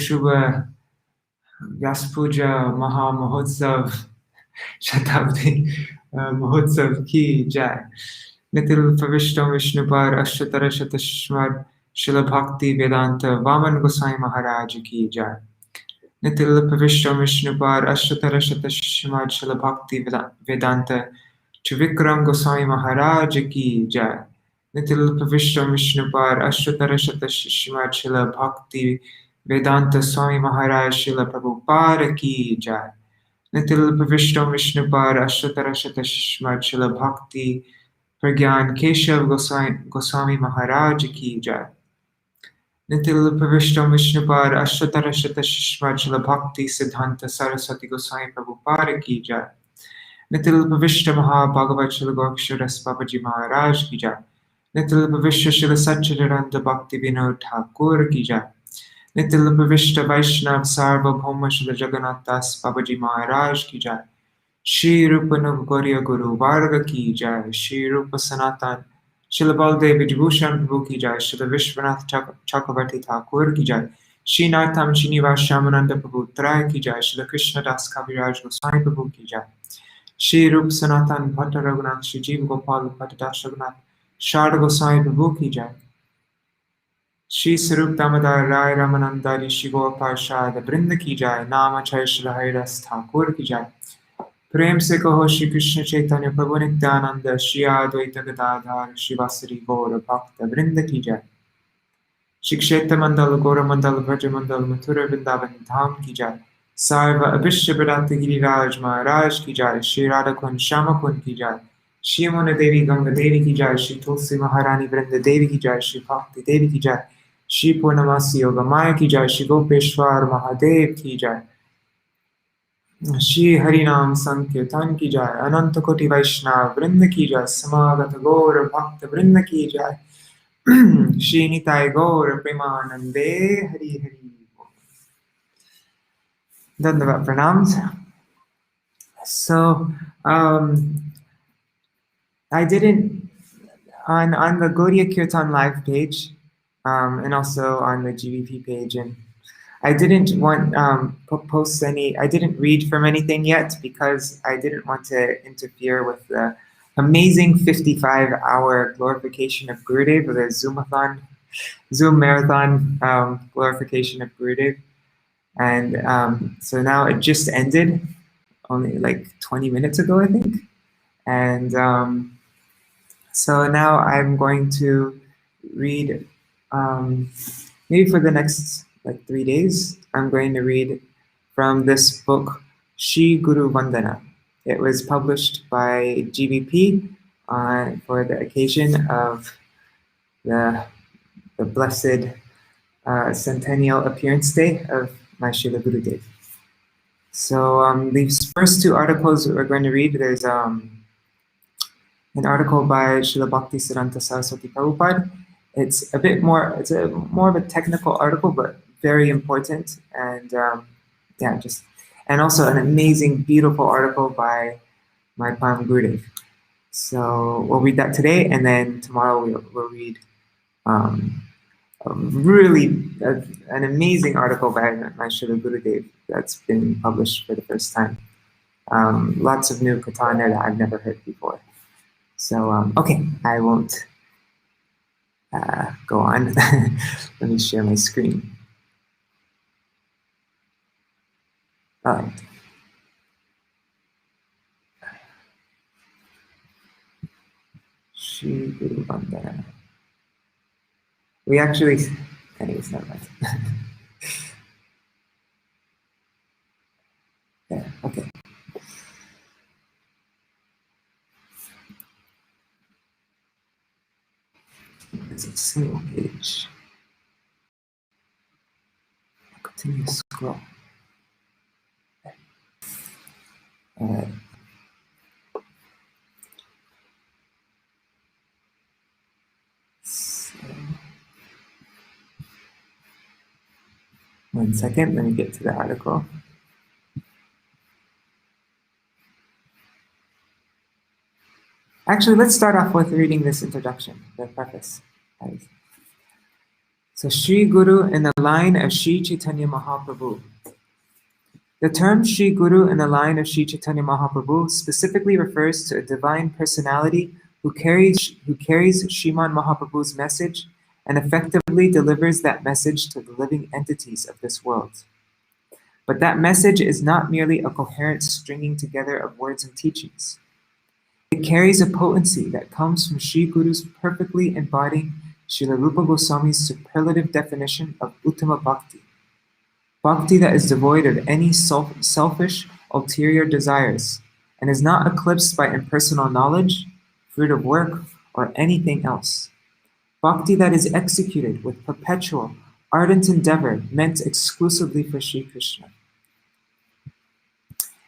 Shubha Vyāsa-pūjā Maha Mahotsav Shatabdi Mahotsav ki jai. Nitil Pavishtam Vishnupar Ashtatara Shatashmad Śrīla Bhakti Vedanta Vaman Gosvāmī Mahārāja ki jai. Nitil Pavishtam Vishnupar Ashtatara Shatashmad Śrīla Bhakti Vedanta Trivikram Gosvāmī Mahārāja ki jai. Nitil Pavishtam Vishnupar Ashtatara Shatashmad Śrīla Bhakti Vedanta Swami Mahārāja Śrīla Prabhupāda ki jai. Nitil Pavishtam Vishnupar Ashtatara Shatashmad Śrīla Bhakti Prajñāna Keśava Gosvāmī Mahārāja ki jai. Nitil Pavishtam Vishnupar Ashtatara Shatashmad Śrīla Bhaktisiddhānta Sarasvatī Gosvāmī Prabhupāda ki jai. Nitil Pavishta Mahābhagavata Śrīla Gokṣaras Babaji Mahārāja ki jai. Nitil Pavishta Śrīla Satchidananda Bhakti Vinod Ṭhākura ki jai. Nitil Pavishta Vaishnav Sarvabhauma Śrīla Jagannath Das Babaji Mahārāja ki jai. Śrīrupa Navgorya Guru Varga ki jai. Śrīrupa Sanatan Śrīla Baldev Vibhushan Prabhu ki jai. Śrīla Vishwanath Chakravarti Ṭhākura ki jai. Śrīnatham Srinivas Shamananda Prabhu Traya ki jai. Śrīla Krishna Das Kaviraj Goswami Prabhu ki jai. Śrīrupa Sanatan Bhatta Raghunath Śrī Jiva Gopal Bhatta Das Raghunath Sharda Goswami Prabhu ki jai. Śrī Sarup Damodar Rai Ramanandari Śrī Gaura-Parshada Brinda ki jai. Nama Chai Śrīla Haridas Ṭhākura ki jai. Prem se kaho Shri Krishna Chaitanya Prabhu Nityananda Shri Advaita Gadadhar Shri Vasari Gaura Bhakta Vrinda ki jai. Shri Kshetra Mandala Gaura Mandala Vraja Mandala Mathura Vrindavan Dham ki jai. Sarva Abhishya Bharata Giriraj Maharaj ki jai. Shri Radha Kund Shama Kund ki jai. Shri Yamuna Devi Ganga Devi ki jai. Shri Tulsi Maharani Vrinda Devi ki jai. Shri Bhakti Devi ki jai. Shri Purnamasi Yogamaya ki jai. Shri Gopeshwar Mahadev ki jai. Shri Harinam Sankirtan ki jai. Ananta Koti Vaishnav Vrinda ki jai. Samagata Gaura Bhakta Vrinda ki jai. Shri Nitai Gaura Premanande Hari Hari. Dandavat Pranams. So, I didn't, on the Gaudiya Kirtan live page, and also on the GVP page, and I didn't want post any, I didn't read from anything yet because I didn't want to interfere with the amazing 55-hour glorification of Gurudev, or the Zoom marathon glorification of Gurudev. And so now it just ended only like 20 minutes ago, I think. And so now I'm going to read, maybe for the next like 3 days, I'm going to read from this book, Śrī Guru-vandanā. It was published by GVP for the occasion of the blessed centennial appearance day of my Śrīla Gurudeva. So these first two articles that we're going to read, there's an article by Śrīla Bhaktisiddhānta Sarasvatī Prabhupāda. It's a bit more, it's more of a technical article, but very important, and yeah, just, and also an amazing, beautiful article by my Param Gurudev. So we'll read that today, and then tomorrow we'll read an amazing article by my Śrīla Gurudeva that's been published for the first time. Lots of new katha in there that I've never heard before. So, okay, I won't go on. Let me share my screen. All right. Śrī Guru-vandanā. We actually, anyways, never mind. Yeah, okay. It's a single page. I'll continue to scroll. All right. So, 1 second, let me get to the article. Actually, let's start off with reading this introduction, the preface. So Śrī Guru in the line of Śrī Chaitanya Mahaprabhu. The term Śrī Guru in the line of Śrī Chaitanya Mahaprabhu specifically refers to a divine personality who carries Śrīmad Mahaprabhu's message and effectively delivers that message to the living entities of this world. But that message is not merely a coherent stringing together of words and teachings. It carries a potency that comes from Śrī Guru's perfectly embodying Śrīla Rupa Goswāmī's superlative definition of Uttama Bhakti. Bhakti that is devoid of any selfish, ulterior desires, and is not eclipsed by impersonal knowledge, fruit of work, or anything else. Bhakti that is executed with perpetual, ardent endeavor meant exclusively for Sri Krishna,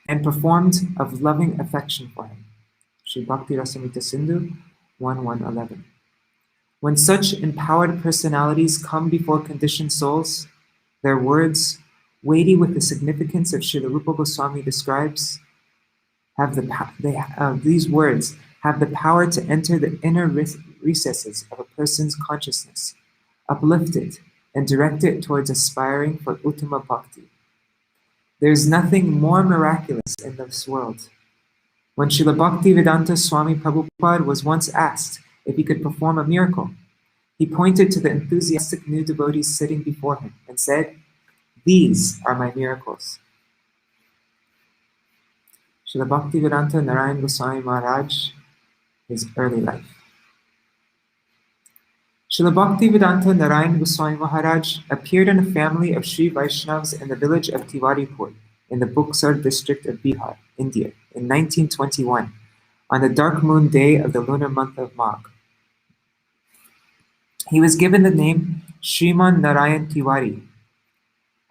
and performed of loving affection for him. Sri Bhakti Rasamrita Sindhu 1.1.11. When such empowered personalities come before conditioned souls, their words, weighty with the significance of Śrīla Rupa Goswāmī describes, these words have the power to enter the inner recesses of a person's consciousness, uplift it, and direct it towards aspiring for Uttama Bhakti. There is nothing more miraculous in this world. When Śrīla Bhaktivedanta Swami Prabhupāda was once asked if he could perform a miracle, he pointed to the enthusiastic new devotees sitting before him and said, "These are my miracles." Śrīla Bhaktivedanta Narayan Goswami Mahārāja, his early life. Śrīla Bhaktivedanta Narayan Goswami Mahārāja appeared in a family of Sri Vaishnavas in the village of Tiwaripur in the Buxar district of Bihar, India, in 1921, on the dark moon day of the lunar month of Magh. He was given the name Shriman Narayan Tiwari.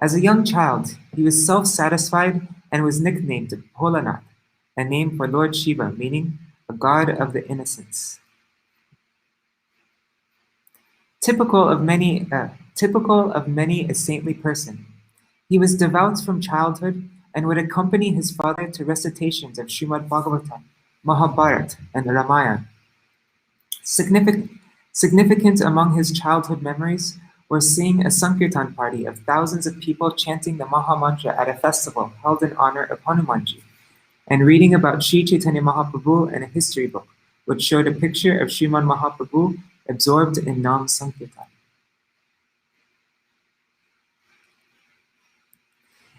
As a young child, he was self-satisfied and was nicknamed Bholanath, a name for Lord Shiva, meaning a god of the innocents. Typical of many a saintly person, he was devout from childhood and would accompany his father to recitations of Śrīmad Bhagavatam, Mahabharata, and the Ramayana. Significant among his childhood memories were seeing a Sankirtan party of thousands of people chanting the Maha Mantra at a festival held in honor of Hanumanji, and reading about Sri Chaitanya Mahaprabhu in a history book, which showed a picture of Śrīmad Mahaprabhu absorbed in Nam Sankirtan.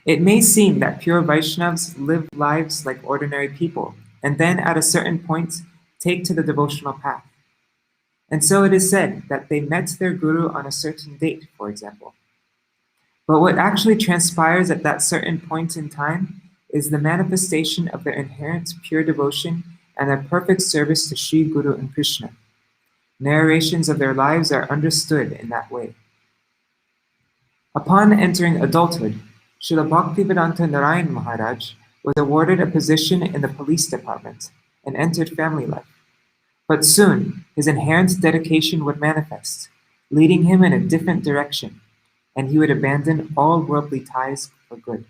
It may seem that pure Vaishnavas live lives like ordinary people, and then at a certain point take to the devotional path. And so it is said that they met their guru on a certain date, for example. But what actually transpires at that certain point in time is the manifestation of their inherent pure devotion and their perfect service to Sri Guru and Krishna. Narrations of their lives are understood in that way. Upon entering adulthood, Śrīla Bhaktivedanta Narayan Mahārāja was awarded a position in the police department and entered family life. But soon, his inherent dedication would manifest, leading him in a different direction, and he would abandon all worldly ties for good.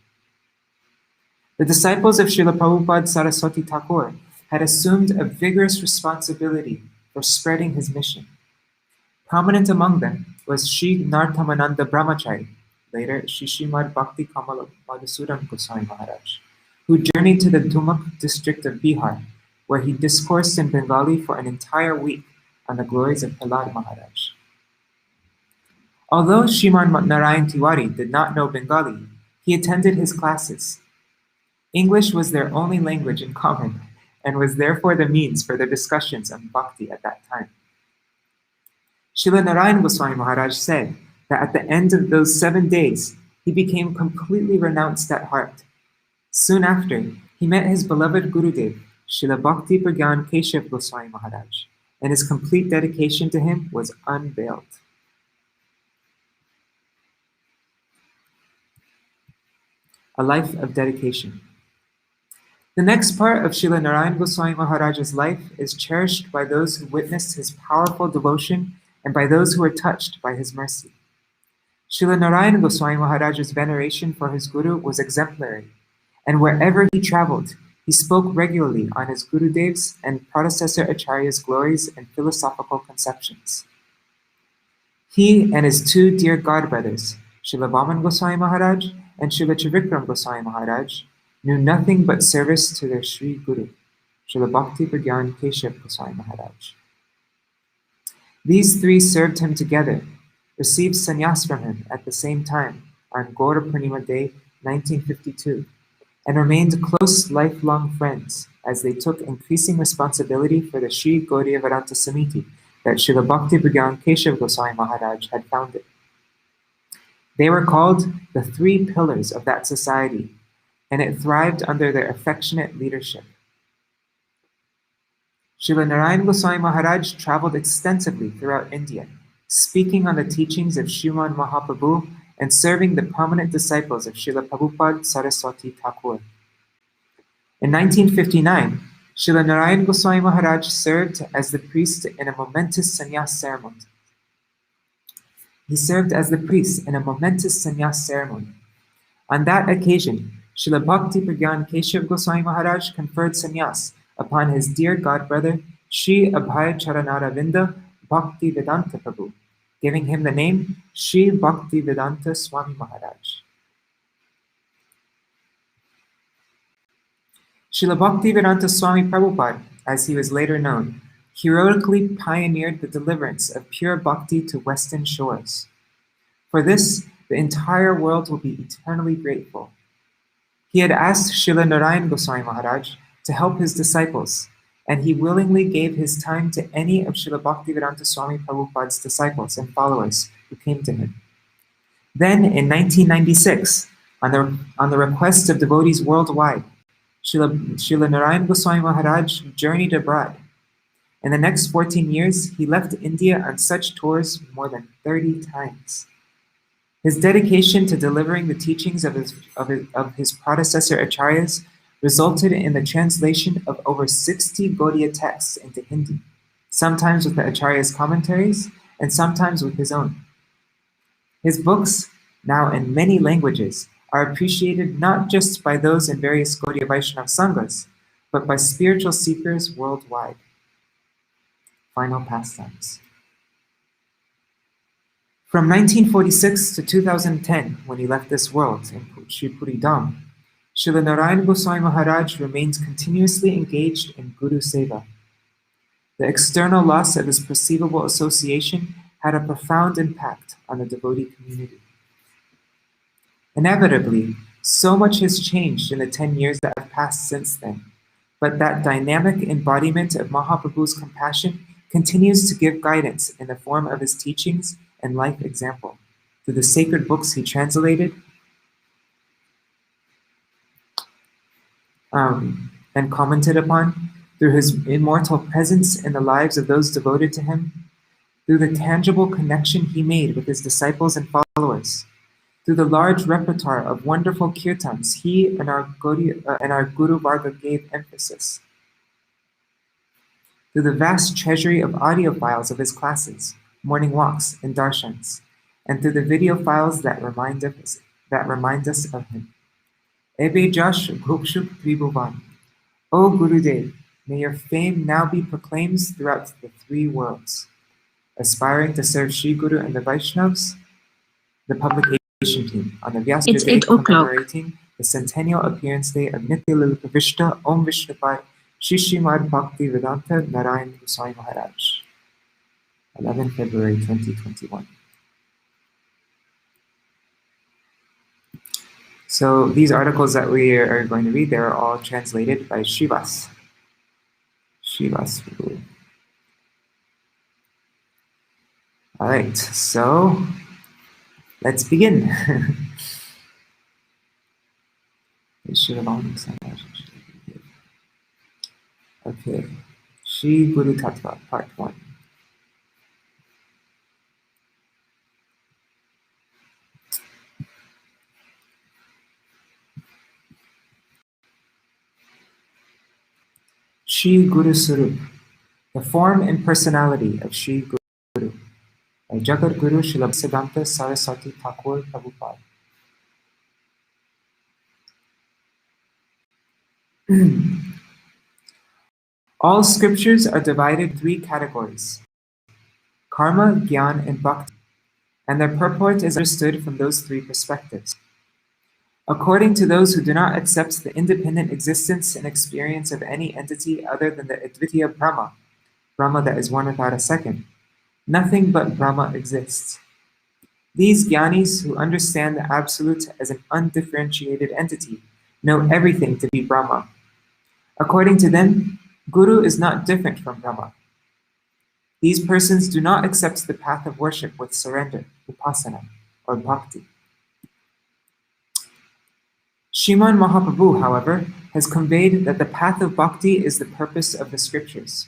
The disciples of Śrīla Prabhupāda Sarasvatī Ṭhākura had assumed a vigorous responsibility for spreading his mission. Prominent among them was Sri Narthamananda Brahmachari, later Sri Śrīmad Bhakti Kamala Madhusudan Goswami Mahārāja, who journeyed to the Dhumak district of Bihar, where he discoursed in Bengali for an entire week on the glories of Prahlād Mahārāja. Although Śrīman Narayan Tiwari did not know Bengali, he attended his classes. English was their only language in common, and was therefore the means for their discussions on bhakti at that time. Śrīla Narayan Goswami Mahārāja said that at the end of those 7 days, he became completely renounced at heart. Soon after, he met his beloved Gurudev, Śrīla Bhakti Prajñāna Keśava Goswami Mahārāja, and his complete dedication to him was unveiled. A life of dedication. The next part of Śrīla Narayan Goswami Mahārāja's life is cherished by those who witnessed his powerful devotion and by those who were touched by his mercy. Śrīla Narayan Goswami Mahārāja's veneration for his Guru was exemplary, and wherever he traveled, he spoke regularly on his Gurudev's and predecessor Acharya's glories and philosophical conceptions. He and his two dear godbrothers, Śrīla Gosvāmī Mahārāja and Śrīla Gosvāmī Mahārāja, knew nothing but service to their Śrī Guru, Śrīla Bhaktisiddhānta Keśava Gosvāmī Mahārāja. These three served him together, received sannyas from him at the same time on Guru Purnima Day 1952, and remained close lifelong friends as they took increasing responsibility for the Śrī Gurudeva Samiti that Śrīla Bhaktisiddhānta Keśava Gosvāmī Mahārāja had founded. They were called the three pillars of that society, and it thrived under their affectionate leadership. Śrīla Gosvāmī Mahārāja traveled extensively throughout India, speaking on the teachings of Śrīmad Mahaprabhu and serving the prominent disciples of Śrīla Prabhupāda Sarasvatī Ṭhākura. In 1959, Śrīla Gosvāmī Mahārāja served as the priest in a momentous sannyas ceremony. He served as the priest in a momentous sannyas ceremony. On that occasion, Śrīla Bhaktisiddhānta Keśava Gosvāmī Mahārāja conferred sannyas upon his dear godbrother, Śrī Abhaya-charanaravinda Bhaktisiddhānta Prabhu, giving him the name Śrī Bhaktisiddhānta Swami Mahārāja. Śrīla Bhaktisiddhānta Swami Prabhupāda, as he was later known, heroically pioneered the deliverance of pure bhakti to Western shores. For this, the entire world will be eternally grateful. He had asked Śrīla Gosvāmī Mahārāja to help his disciples, and he willingly gave his time to any of Śrīla Bhaktisiddhānta Swami Prabhupāda's disciples and followers who came to him. Then, in 1996, on the request of devotees worldwide, Śrīla Gosvāmī Mahārāja journeyed abroad. In the next 14 years, he left India on such tours more than 30 times. His dedication to delivering the teachings of his predecessor acharyas resulted in the translation of over 60 Gaudiya texts into Hindi, sometimes with the acharya's commentaries and sometimes with his own. His books, now in many languages, are appreciated not just by those in various Gaudiya Vaishnava Sanghas, but by spiritual seekers worldwide. Final pastimes. From 1946 to 2010, when he left this world in Sri Puri Dham, Śrīla Gosvāmī Mahārāja remains continuously engaged in Guru Seva. The external loss of his perceivable association had a profound impact on the devotee community. Inevitably, so much has changed in the 10 years that have passed since then, but that dynamic embodiment of Mahaprabhu's compassion continues to give guidance in the form of his teachings and life example through the sacred books he translated and commented upon, through his immortal presence in the lives of those devoted to him, through the tangible connection he made with his disciples and followers, through the large repertoire of wonderful kirtans he and our Guru Varga gave emphasis, through the vast treasury of audio files of his classes, morning walks, and darshans, and through the video files that remind us of him. Ebe Josh Bhukshuk Tribhuvan. O Gurudev, may your fame now be proclaimed throughout the three worlds. Aspiring to serve Śrī Guru and the Vaishnavas, the publication team on the Vyasa Day commemorating the centennial appearance day of Nitya Lila Pravishta Om Vishnupad Śrīmad Bhaktisiddhānta Narayana Gosvāmī Mahārāja, 11 February 2021. So these articles that we are going to read, they are all translated by Srivas. All right, so let's begin. Okay, Śrī Guru-tattva, part 1. Śrī Guru-swarup, the form and personality of Śrī Guru, by Jagat Guru Śrīla Bhaktisiddhānta Sarasvatī Ṭhākura Prabhupāda. All scriptures are divided in three categories: karma, gyan, and bhakti. and their purport is understood from those three perspectives. According to those who do not accept the independent existence and experience of any entity other than the Advitiya Brahma, Brahma that is one without a second, nothing but Brahma exists. These jnanis who understand the Absolute as an undifferentiated entity know everything to be Brahma. According to them, Guru is not different from Brahma. These persons do not accept the path of worship with surrender, upasana, or bhakti. Śrīmad Mahaprabhu, however, has conveyed that the path of bhakti is the purpose of the scriptures.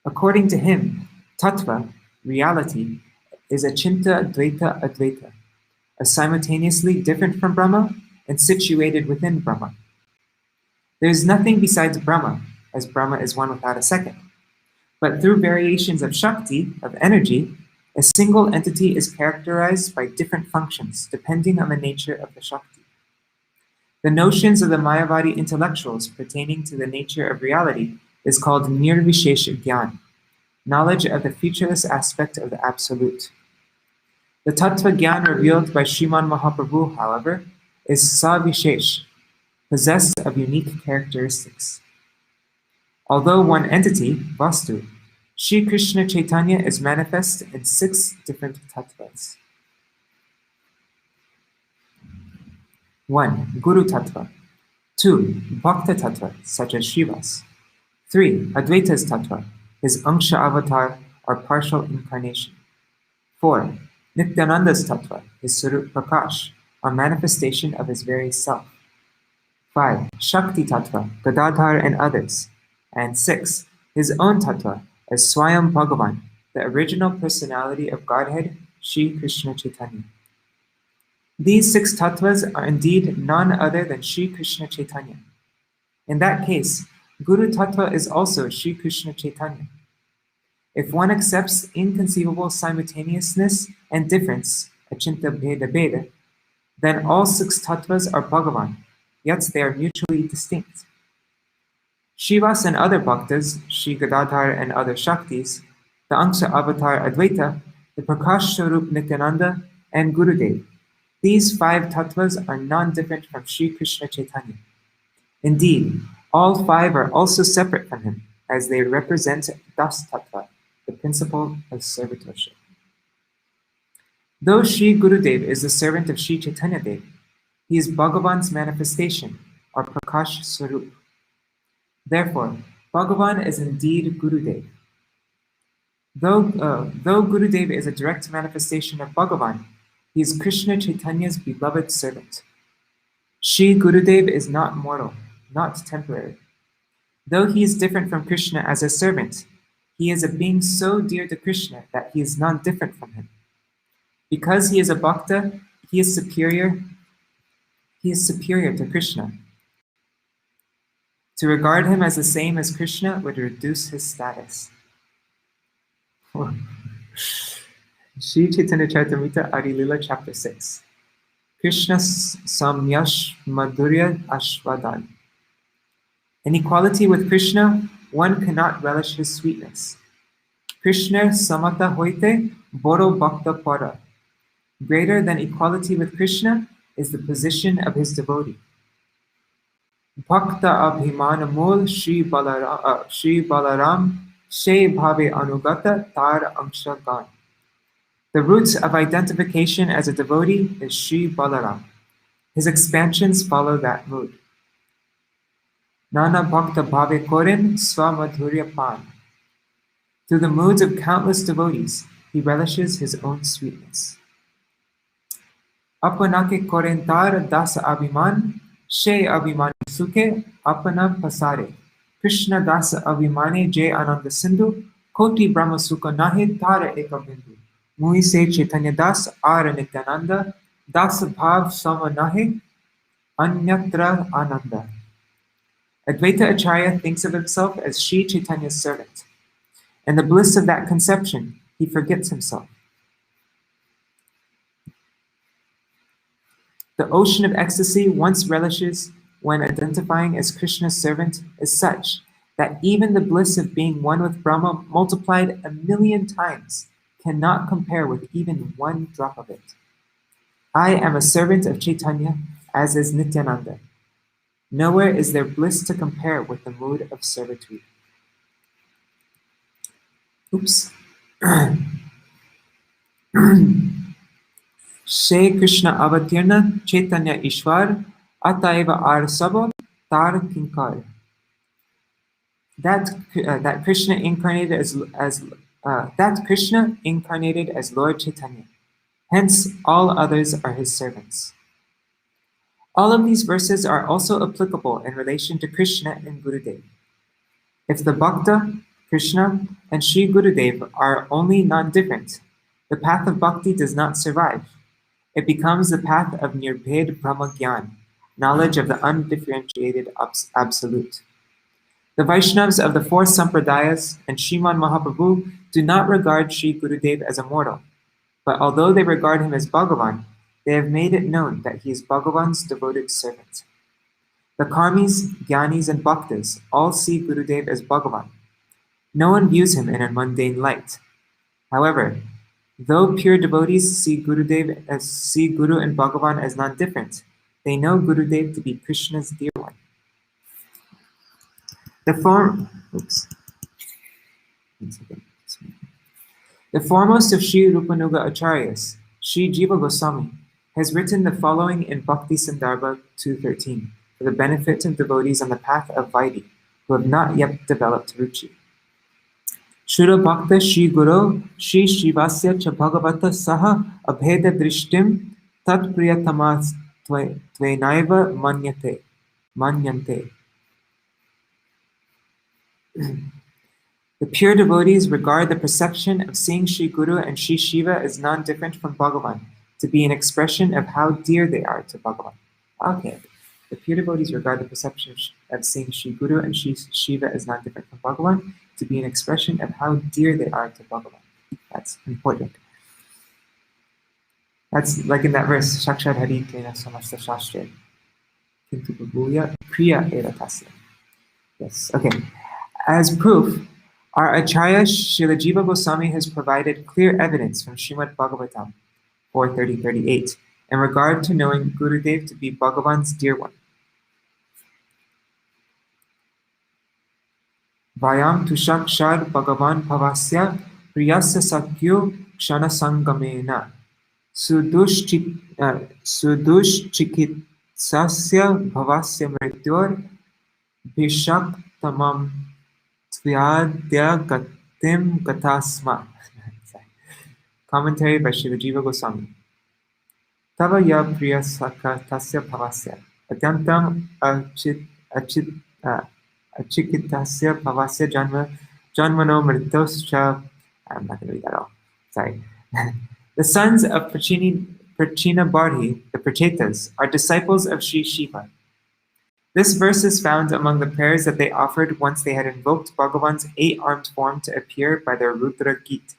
According to him, tattva, reality, is achinta advaita advaita, a simultaneously different from Brahma and situated within Brahma. There is nothing besides Brahma, as Brahma is one without a second. But through variations of Shakti, of energy, a single entity is characterized by different functions depending on the nature of the Shakti. The notions of the Mayavadi intellectuals pertaining to the nature of reality is called nirvishesha jnana, knowledge of the featureless aspect of the Absolute. The Tattva Gyan revealed by Śrīmad Mahaprabhu, however, is savishesh, possessed of unique characteristics. Although one entity, Vastu, Śrī Krishna Chaitanya is manifest in 6 different tattvas. 1. Guru-tattva. 2. Bhakta-tattva, such as Srivas. 3. Advaita's tattva, his Angsha avatar or partial incarnation. 4. Nityananda's tattva, his Sarup Prakash, or manifestation of his very self. 5. Shakti tattva, Gadadhar and others. And 6. His own tattva, as Swayam Bhagavan, the original personality of Godhead, Śrī Krishna Chaitanya. These 6 tattvas are indeed none other than Śrī Krishna Chaitanya. In that case, Guru-tattva is also Śrī Krishna Chaitanya. If one accepts inconceivable simultaneousness and difference, achinta bheda bheda, then all 6 tattvas are Bhagavan, yet they are mutually distinct. Srivas and other bhaktas, Śrī Gadadhar and other Shaktis, the Angsha avatar Advaita, the Prakash Sarup Nityananda, and Gurudev, these 5 tattvas are non-different from Śrī Krishna Chaitanya. Indeed, all 5 are also separate from him, as they represent Das Tattva, the principle of servitorship. Though Śrī Gurudev is the servant of Śrī Chaitanya Dev, he is Bhagavan's manifestation, or Prakash Sarup. Therefore, Bhagavan is indeed Gurudev. Though Gurudev is a direct manifestation of Bhagavan, he is Krishna Chaitanya's beloved servant. Śrī Gurudev is not mortal, not temporary. Though he is different from Krishna as a servant, he is a being so dear to Krishna that he is non-different from him. Because he is a bhakta, he is superior to Krishna. To regard him as the same as Krishna would reduce his status. Śrī Chaitanya Charitamrita Adi Lila Chapter 6. Krishna Samyash Madhurya Ashvadan. In equality with Krishna, one cannot relish his sweetness. Krishna Samata Hoite Boro Bhakta Para. Greater than equality with Krishna is the position of his devotee. Bhakta Abhimana Mul Shri Balaram She Bhave Anugata Tar Angsha Gan. The root of identification as a devotee is Shri Balaram. His expansions follow that mood. Nana Bhakta Bhave Korin Swamadhurya Pan. Through the moods of countless devotees, he relishes his own sweetness. Apanake Korentar Dasa Abhiman She Abhimani Sukhe Apana Pasare. Krishna Dasa Abhimane Jay Ananda Sindhu Koti Brahma Sukha Nahe Tara Ekabindu. Mui Se Chaitanya Das Ara Nityananda Dasa Bhav Sama Nahe Anyatra Ananda. Advaita Acharya thinks of himself as Śrī Chaitanya's servant. In the bliss of that conception, he forgets himself. The ocean of ecstasy once relishes when identifying as Krishna's servant is such that even the bliss of being one with Brahma multiplied 1,000,000 times cannot compare with even one drop of it. I am a servant of Chaitanya, as is Nityananda. Nowhere is there bliss to compare with the mood of servitude. Oops. Shri Krishna avatirna Chaitanya Ishwar ataiva ar sabo tar kinkar. That Krishna incarnated as Lord Chaitanya. Hence, all others are his servants. All of these verses are also applicable in relation to Krishna and Gurudev. If the Bhakta, Krishna, and Śrī Gurudeva are only non-different, the path of bhakti does not survive. It becomes the path of nirbhed brahma gyan, knowledge of the undifferentiated absolute. The Vaishnavas of the four Sampradayas and Śrīmad Mahaprabhu do not regard Śrī Gurudeva as a mortal, but although they regard him as Bhagavan, they have made it known that he is Bhagavan's devoted servant. The Karmis, Gyanis, and Bhaktas all see Gurudeva as Bhagavan. No one views him in a mundane light. However, though pure devotees see Guru and Bhagavan as non-different, they know Gurudev to be Krishna's dear one. The foremost of Śrī Rupanuga Acharyas, Śrī Jiva Gosvāmī, has written the following in Bhaktisiddhānta 2.13 for the benefit of devotees on the path of Vaidhi who have not yet developed ruchi. Shura Bhakta Śrī Guru Śrī Śrīvasya cha Bhagavata Saha Abheda Drishtim Tat Priyatamas Tvainaiva Manyante. The pure devotees regard the perception of seeing Śrī Guru and Śrī Shiva as non-different from Bhagavan, to be an expression of how dear they are to Bhagavan. Okay, the pure devotees regard the perception of seeing Śrī Guru and Śrī Shiva as non-different from Bhagavan, to be an expression of how dear they are to Bhagavan. That's important. That's like in that verse, Shakshad Haritena Samasta Shastre. Kintu Babuya Kriya Evatasya. Yes, okay. As proof, our Acharya Śrīla Jiva Gosvāmī has provided clear evidence from Śrīmad Bhagavatam 4.30-38 in regard to knowing Gurudev to be Bhagavan's dear one. Vayam tushakshad Bhagavan Pavasya Priyasya Sakyo Kshana Sangamena Sudushchikitsasya Bhavasya Mrityor Bhishak Tamam Tviyadya Gatim Gatasma. Commentary by Śrīla Jiva Gosvāmī. Tava ya priya saka tasya bhavasya atyantam achikitasya bhavasya janmano mritoscha. I'm not going to read that all. Sorry. The sons of Prajñāna Bardhi, the Prachetas, are disciples of Śrī Shiva. This verse is found among the prayers that they offered once they had invoked Bhagavan's 8-armed form to appear by their Rudra Gita.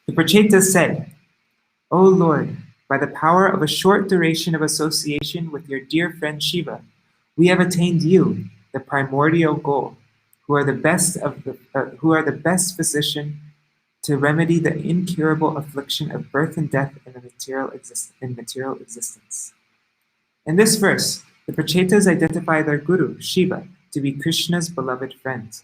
The Prachetas said, O Lord, by the power of a short duration of association with your dear friend Shiva, we have attained you, the primordial goal, who are the best physician to remedy the incurable affliction of birth and death in material existence. In this verse, the Prachetas identify their Guru, Shiva, to be Krishna's beloved friend.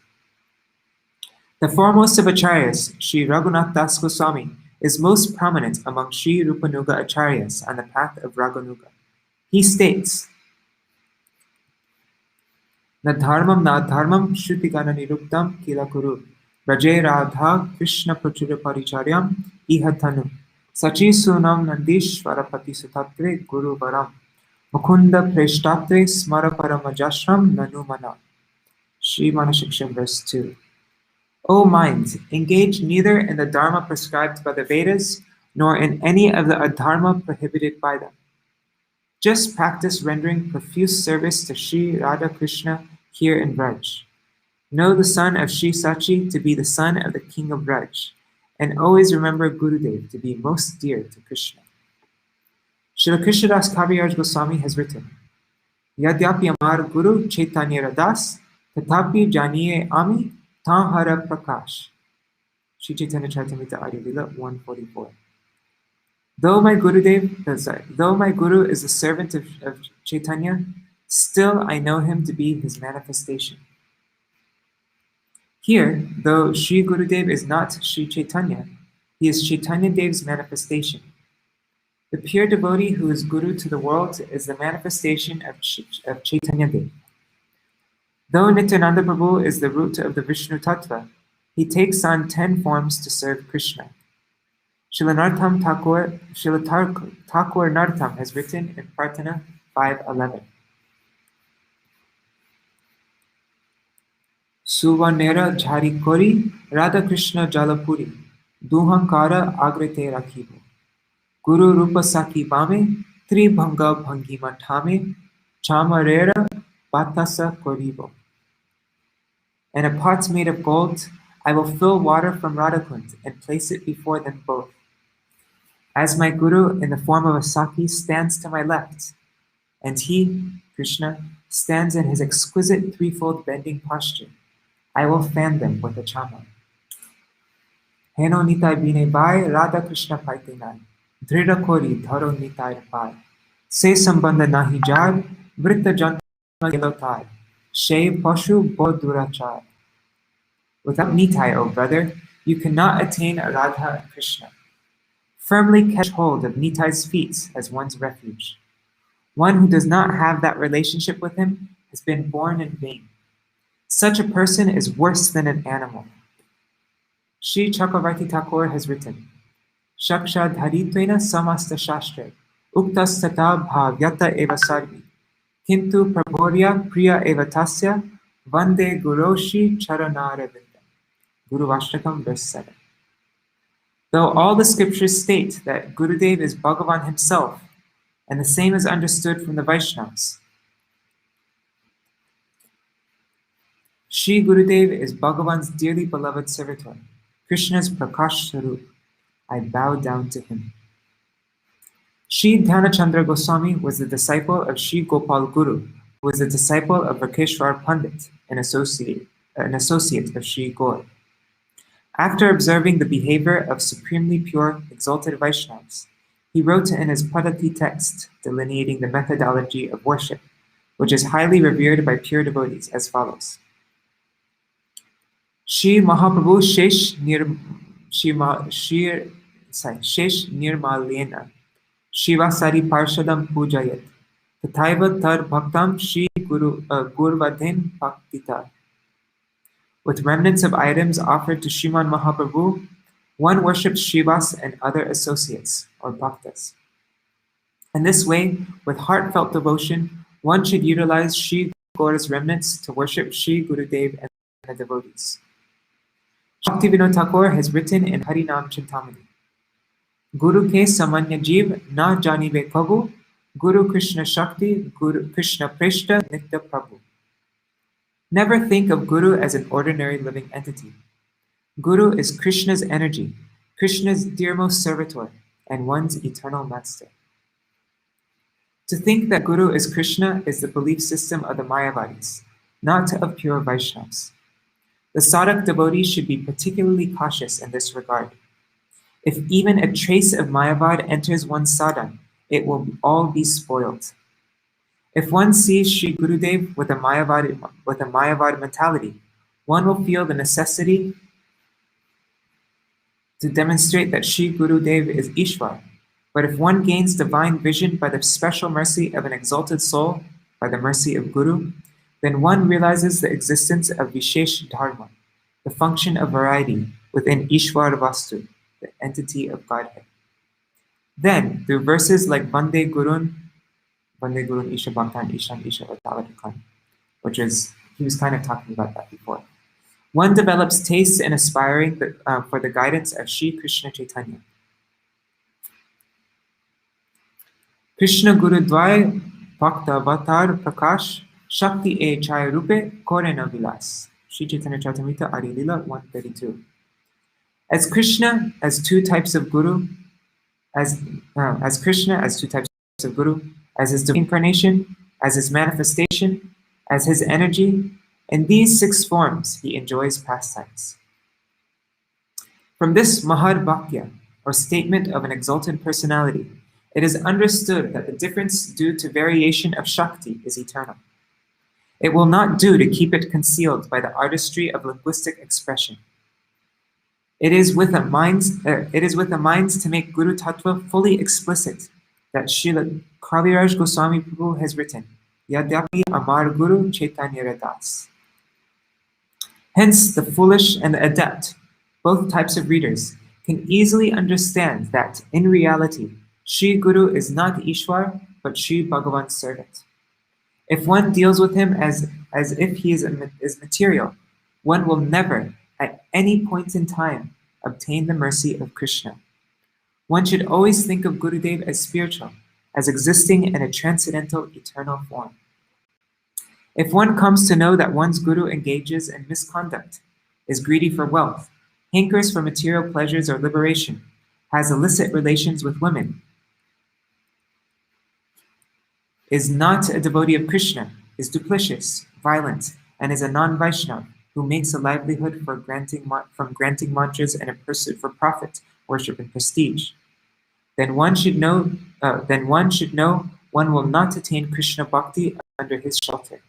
The foremost of Acharyas, Sri Raghunath Das Goswami, is most prominent among Śrī Rupanuga Acharyas on the path of Raganuga. He states, Na dharmam shrutigana niruktam kila kuru Raje Radha Krishna Prachura Paricharyam Ihatanu Sachi Sunam Nandishwarapati Sutatre Guru Varam Mukunda Preshtatre Smara Paramajashram Nanumana. Sri Manashiksha verse 2. O mind, engage neither in the dharma prescribed by the Vedas nor in any of the adharma prohibited by them. Just practice rendering profuse service to Sri Radha Krishna here in Braj. Know the son of Sri Sachi to be the son of the king of Braj, and always remember Gurudev to be most dear to Krishna. Srila Krishnadas Kaviraj Goswami has written, Yadyapi Amar Guru Chaitanya Radas Tatapi Janiye Ami Ṭhākura Prakash. Śrī Chaitanya Charitamrita Adi Lila 144. Though my Guru is the servant of Chaitanya, still I know him to be his manifestation. Here, though Śrī Gurudeva is not Śrī Chaitanya, he is Chaitanya Dev's manifestation. The pure devotee who is Guru to the world is the manifestation of Chaitanya Dev. Though Nityananda Prabhu is the root of the Vishnu Tattva, he takes on 10 forms to serve Krishna. Śrīla Ṭhākura Nartam has written in Prajñāna 5:11. Suvanera jhari kori Radha Krishna jalapuri duhankara agrete rakhibo Guru rupa saki bame tribhanga bhangima thame chamarera batasa koribo. And a pot made of gold, I will fill water from Radhakund and place it before them both. As my Guru in the form of a Saki stands to my left, and he, Krishna, stands in his exquisite threefold bending posture, I will fan them with a chamar. Heno nitai bine bai Radha Krishna paite nai, dhrida kori dharo nitai pai, se sambandha nahi jar, vritta janta gilotai, she pashu bo durachar. Without nitai, O brother, you cannot attain Radha and Krishna. Firmly catch hold of Nitai's feet as one's refuge. One who does not have that relationship with him has been born in vain. Such a person is worse than an animal. Sri Chakravarti Thakur has written, Shaksha dharitvena samasta shastre, uktastata bhavyata eva sarvi, kintu prabhorya priya eva tasya, vande guroshi charanaravinda. Guru Vashtakam, verse 7. Though all the scriptures state that Gurudev is Bhagavan himself, and the same is understood from the Vaishnavas, Śrī Gurudeva is Bhagavan's dearly beloved servitor, Krishna's Prakash Sarup. I bow down to him. Śrī Dhyānachandra Gosvāmī was the disciple of Śrī Gopal Guru, who was the disciple of Rakeshwar Pandit, an associate of Śrī Gaur. After observing the behavior of supremely pure, exalted Vaishnavas, he wrote in his Padati text delineating the methodology of worship, which is highly revered by pure devotees, as follows. Shri Mahaprabhu Shesh Nirmalyena Shivasari Parshadam Pujayat Tathaiva Tar Bhaktam Śrī Guru-vandanā Bhaktita. With remnants of items offered to Sriman Mahaprabhu, one worships Srivas and other associates, or bhaktas. In this way, with heartfelt devotion, one should utilize Śrī Gaura's remnants to worship Śrī Gurudev and the devotees. Bhaktivinoda Thakur has written in Harinam Chintamani, Guru ke samanya jeev na janive kabhu, Guru Krishna Shakti, Guru Krishna Preshta Nitya Prabhu. Never think of Guru as an ordinary living entity. Guru is Krishna's energy, Krishna's dearmost servitor, and one's eternal master. To think that Guru is Krishna is the belief system of the Mayavadis, not of pure Vaishnavas. The sadhak devotee should be particularly cautious in this regard. If even a trace of Mayavad enters one's sadhana, it will all be spoiled. If one sees Śrī Gurudev with a Mayavad mentality, one will feel the necessity to demonstrate that Śrī Gurudev is Ishwar. But if one gains divine vision by the special mercy of an exalted soul, by the mercy of Guru, then one realizes the existence of Vishesh Dharma, the function of variety within Ishwar Vastu, the entity of Godhead. Then, through verses like Vande Gurun Isha Bhaktan Isham Isha Vatavatakan, which is, he was kind of talking about that before, one develops taste and aspiring for the guidance of Śrī Krishna Chaitanya. Krishna Guru Dvai Bhakta Avatar Prakash Shakti E Chaya Rupe Korena Vilas. Śrī Chaitanya Charitamrita Adi Lila 132. As Krishna as two types of Guru, as his incarnation, as his manifestation, as his energy, in these 6 forms he enjoys pastimes. From this Mahārāja, or statement of an exalted personality, it is understood that the difference due to variation of Shakti is eternal. It will not do to keep it concealed by the artistry of linguistic expression. It is with the minds to make Guru-tattva fully explicit that Śrīla Gosvāmī Prabhu has written, Yadyapi Amar Guru Chaitanya Das. Hence, the foolish and the adept, both types of readers, can easily understand that, in reality, Śrī Guru is not Ishwar, but Śrī Bhagavan's servant. If one deals with him as if he is material, one will never, at any point in time, obtain the mercy of Krishna. One should always think of Gurudev as spiritual, as existing in a transcendental, eternal form. If one comes to know that one's Guru engages in misconduct, is greedy for wealth, hankers for material pleasures or liberation, has illicit relations with women, is not a devotee of Krishna, is duplicitous, violent, and is a non-Vaishnava who makes a livelihood from granting mantras in a pursuit for profit, worship, and prestige, then one should know one will not attain Krishna Bhakti under his shelter.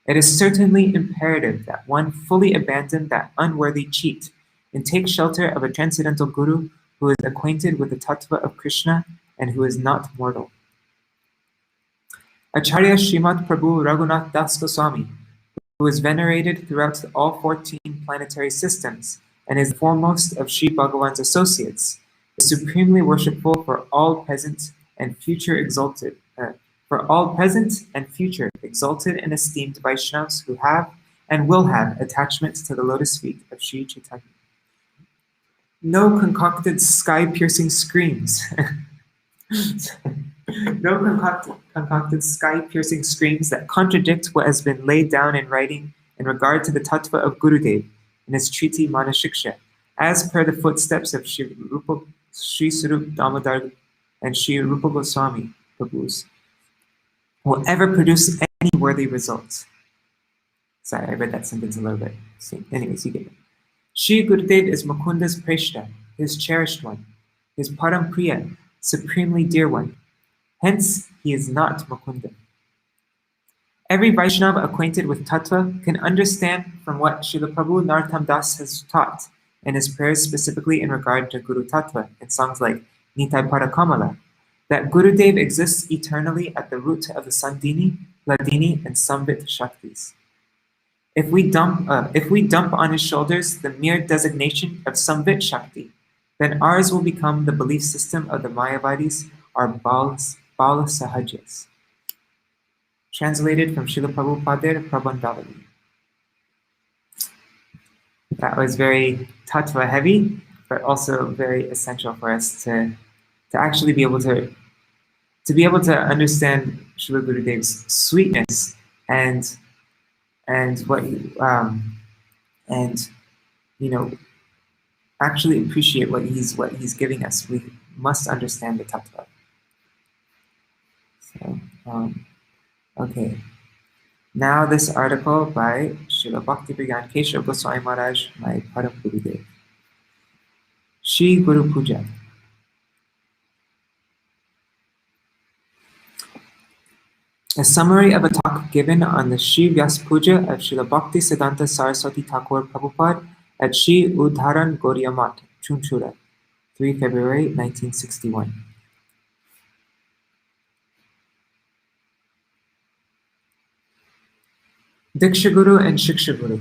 It is certainly imperative that one fully abandon that unworthy cheat and take shelter of a transcendental Guru who is acquainted with the Tattva of Krishna and who is not mortal. Acharya Śrīmad Prabhu Raghunath Das Goswami, who is venerated throughout all 14 planetary systems and is the foremost of Śrī Bhagavan's associates, is supremely worshipful for all present and future exalted and esteemed Vaishnavas who have and will have attachments to the lotus feet of Śrī Chaitanya. No concocted sky-piercing screams. No concocted sky-piercing screams that contradict what has been laid down in writing in regard to the tattva of Gurudev in his treaty Manashiksha, as per the footsteps of Śrī Swarup Damodar and Śrī Rupa Goswāmī Prabhus, will ever produce any worthy results. Sorry, I read that sentence a little bit. So, anyways, you get it. Śrī Gurudev is Mukunda's Preshta, his cherished one, his Param Priya, supremely dear one. Hence, he is not Mukunda. Every Vaishnava acquainted with Tattva can understand from what Srila Prabhu Narottam Das has taught in his prayers specifically in regard to Guru-tattva in songs like Nitai Parakamala, that Gurudev exists eternally at the root of the Sandhini, Hladini, and Samvit Shaktis. If we dump on his shoulders the mere designation of Samvit Shakti, then ours will become the belief system of the Mayavadis, or Bala Sahajas. Translated from Srila Prabhupada Prabandavali. That was very tattva heavy, but also very essential for us to actually be able to understand Śrīla Gurudev's sweetness and what actually appreciate what he's giving us. We must understand the tattva. So, okay. Now this article by Srila Bhakti Brigand Keśava Goswami Maharaj, my Param Gurudev. Śrī Guru-pūjā. A summary of a talk given on the Śrī vyāsa-pūjā of Srila Bhaktisiddhānta Sarasvatī Ṭhākura Prabhupāda at Śrī Udharan Gaudiya Math, Chunchura, 3 February 1961. Diksha Guru and Shiksha Guru.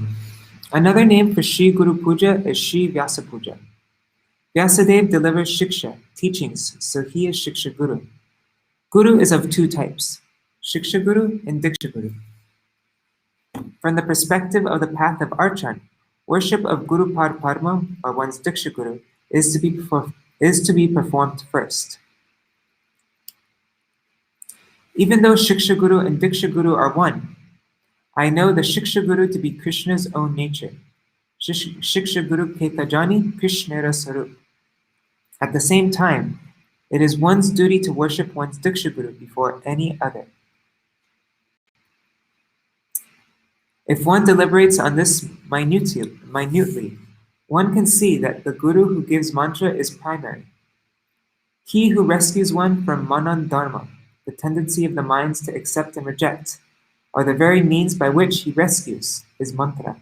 Another name for Śrī Guru-pūjā is Śrī vyāsa-pūjā. Vyasadev delivers Shiksha, teachings, so he is Shiksha Guru. Guru is of two types, Shiksha Guru and Diksha Guru. From the perspective of the path of Archan, worship of Guru Parma, or one's Diksha Guru, is to be performed first. Even though Shiksha Guru and Diksha Guru are one, I know the Shiksha Guru to be Krishna's own nature. Shiksha Guru Ketajani Krishnera Sarup. At the same time, it is one's duty to worship one's Diksha Guru before any other. If one deliberates on this minutely, one can see that the Guru who gives mantra is primary. He who rescues one from manan dharma, the tendency of the minds to accept and reject, or the very means by which he rescues, is mantra.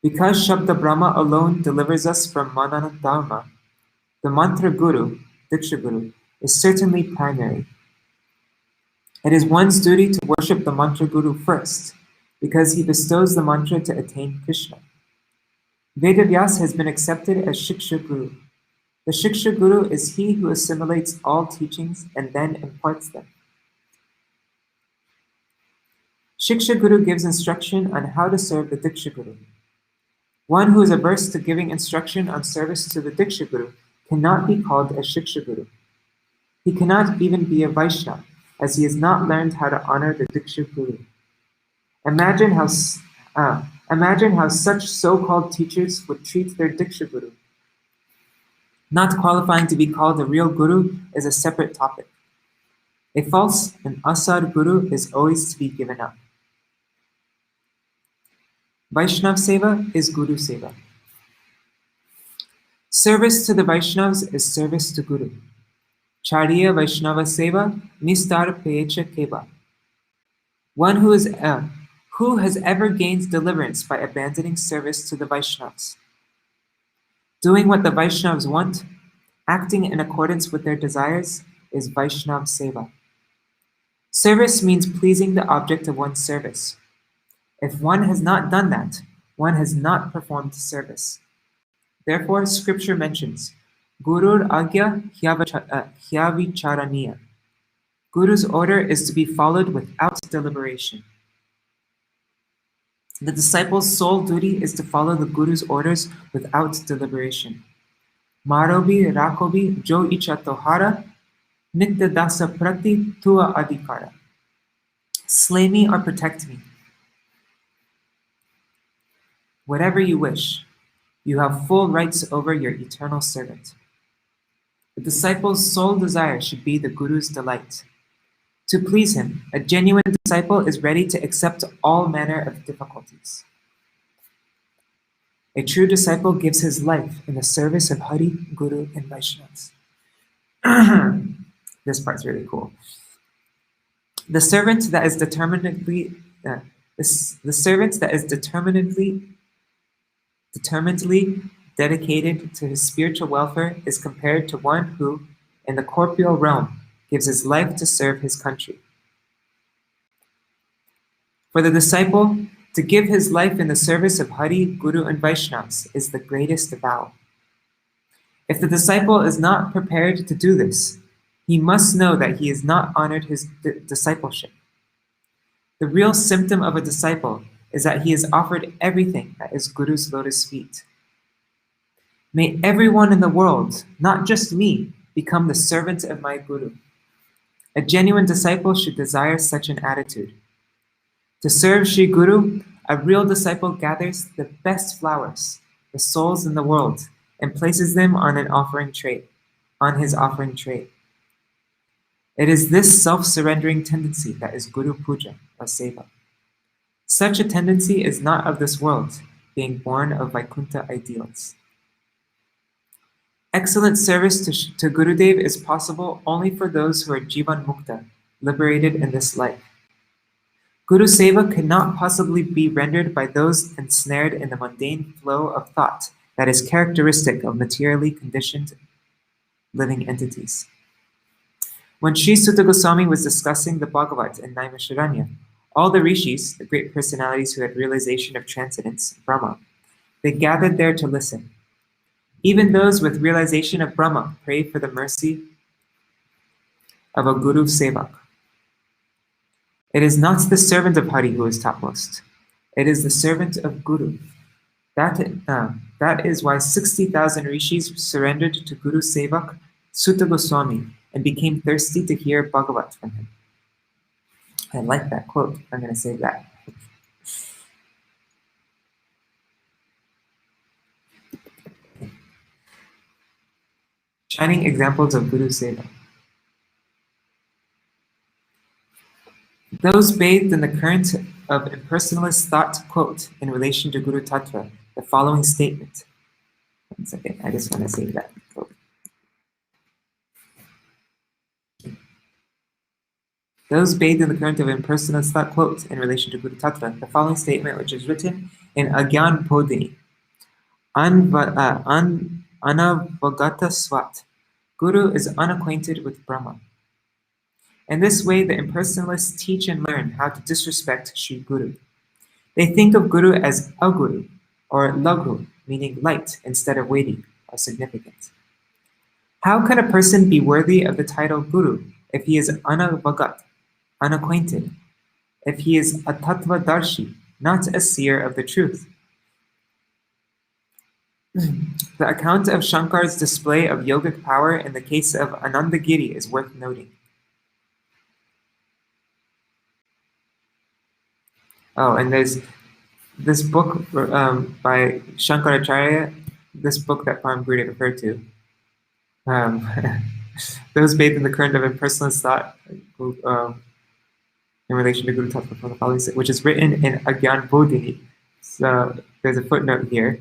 Because Shabda Brahma alone delivers us from manan dharma, the mantra Guru, Diksha Guru, is certainly primary. It is one's duty to worship the mantra Guru first, because he bestows the mantra to attain Krishna. Vedavyas has been accepted as Shiksha Guru. The Shiksha Guru is he who assimilates all teachings and then imparts them. Shiksha Guru gives instruction on how to serve the Diksha Guru. One who is averse to giving instruction on service to the Diksha Guru cannot be called a Shiksha Guru. He cannot even be a Vaishnava, as he has not learned how to honor the Diksha Guru. Imagine how such so-called teachers would treat their Diksha Guru. Not qualifying to be called a real Guru is a separate topic. A false and asar Guru is always to be given up. Vaishnav Seva is Guru Seva. Service to the Vaishnavas is service to Guru. Chariya Vaishnava Seva Nistar Pecha Keva. One who has ever gained deliverance by abandoning service to the Vaishnavas. Doing what the Vaishnavas want, acting in accordance with their desires, is Vaishnav Seva. Service means pleasing the object of one's service. If one has not done that, one has not performed service. Therefore, scripture mentions, Gurur Agya Hyavicharaniya. Guru's order is to be followed without deliberation. The disciple's sole duty is to follow the Guru's orders without deliberation. Marobi Rakobi Jo Icha Tohara Nitya Dasa Prati Tua Adhikara. Slay me or protect me. Whatever you wish, you have full rights over your eternal servant. The disciple's sole desire should be the Guru's delight. To please him, a genuine disciple is ready to accept all manner of difficulties. A true disciple gives his life in the service of Hari, Guru, and Vaishnavas. This part's really cool. The servant that is determinedly dedicated to his spiritual welfare is compared to one who, in the corporeal realm, gives his life to serve his country. For the disciple, to give his life in the service of Hari, Guru, and Vaishnavas is the greatest vow. If the disciple is not prepared to do this, he must know that he has not honored his discipleship. The real symptom of a disciple is that he has offered everything at his Guru's lotus feet. May everyone in the world, not just me, become the servant of my Guru. A genuine disciple should desire such an attitude. To serve Śrī Guru, a real disciple gathers the best flowers, the souls in the world, and places them on his offering tray. It is this self-surrendering tendency that is Guru-pūjā, or seva. Such a tendency is not of this world, being born of Vaikuntha ideals. Excellent service to Gurudev is possible only for those who are Jivan Mukta, liberated in this life. Guru Seva cannot possibly be rendered by those ensnared in the mundane flow of thought that is characteristic of materially conditioned living entities. When Sri Sutta Gosvāmī was discussing the Bhagavat in Naimisharanya, all the rishis, the great personalities who had realization of transcendence, Brahma, they gathered there to listen. Even those with realization of Brahma pray for the mercy of a Guru Sevak. It is not the servant of Hari who is topmost. It is the servant of Guru. That is why 60,000 rishis surrendered to Guru Sevak Sutta Gosvāmī and became thirsty to hear Bhagavat from him. I like that quote. I'm going to save that. Shining examples of Guru Seva. Those bathed in the current of impersonalist thought quote in relation to Guru-tattva the following statement. 1 second, I just want to save that. Those bathed in the current of impersonalist thought quote in relation to Guru-tattva the following statement, which is written in Agyan-bodhini. Anavagata swat. Guru is unacquainted with Brahma. In this way, the impersonalists teach and learn how to disrespect Śrī Guru. They think of Guru as aguru, or laghu, meaning light, instead of weighty or significant. How can a person be worthy of the title Guru if he is anavagat, unacquainted, if he is a tattva-darshi, not a seer of the truth? The account of Shankar's display of yogic power in the case of Anandagiri is worth noting. Oh, and there's this book by Shankaracharya, this book that Parama Gurudeva referred to. Those bathed in the current of impersonalist thought in relation to Guru-tattva from the following, which is written in Agyan-bodhini. So there's a footnote here.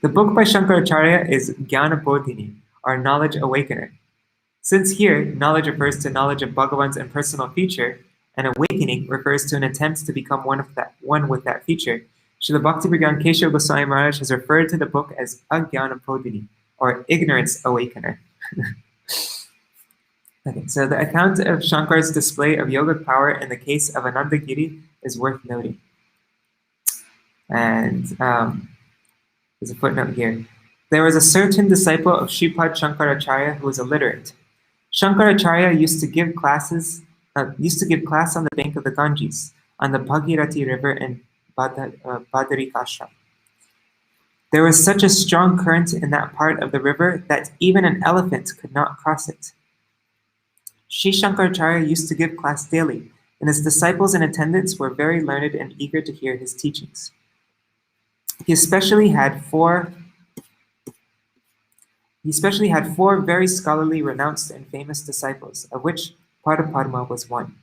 The book by Shankaracharya is Jnana-bodhini, or knowledge awakener. Since here, knowledge refers to knowledge of Bhagavan's impersonal feature, and awakening refers to an attempt to become one with that feature, Śrīla Bhakti-vedanta Keśava Gosvāmī Mahārāja has referred to the book as Ajnana-bodhini, or ignorance awakener. Okay, so the account of Shankar's display of yogic power in the case of Anandagiri is worth noting. And there's a footnote here. There was a certain disciple of Shripad Shankaracharya who was illiterate. Shankaracharya used to give class on the bank of the Ganges, on the Bhagirathi River in Badarikashram. There was such a strong current in that part of the river that even an elephant could not cross it. Sri Shankaracharya used to give class daily, and his disciples and attendants were very learned and eager to hear his teachings. He especially had four very scholarly, renounced, and famous disciples, of which Prabhupāda was one.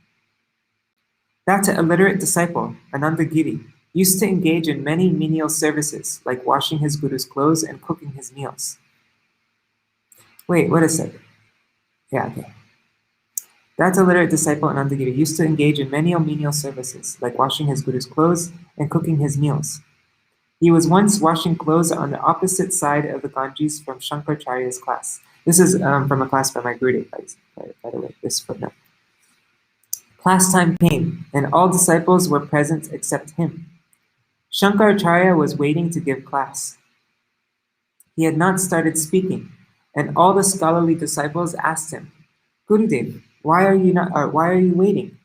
That illiterate disciple, Anandagiri, used to engage in many menial services, like washing his guru's clothes and cooking his meals. Wait, what is it? Yeah, okay. That illiterate disciple, Anandagiri, used to engage in many menial services, like washing his guru's clothes and cooking his meals. He was once washing clothes on the opposite side of the Ganges from Shankaracharya's class. This is from a class by my Gurudev, by the way, this footnote. Class time came, and all disciples were present except him. Shankaracharya was waiting to give class. He had not started speaking, and all the scholarly disciples asked him, "Gurudev, why are you waiting?"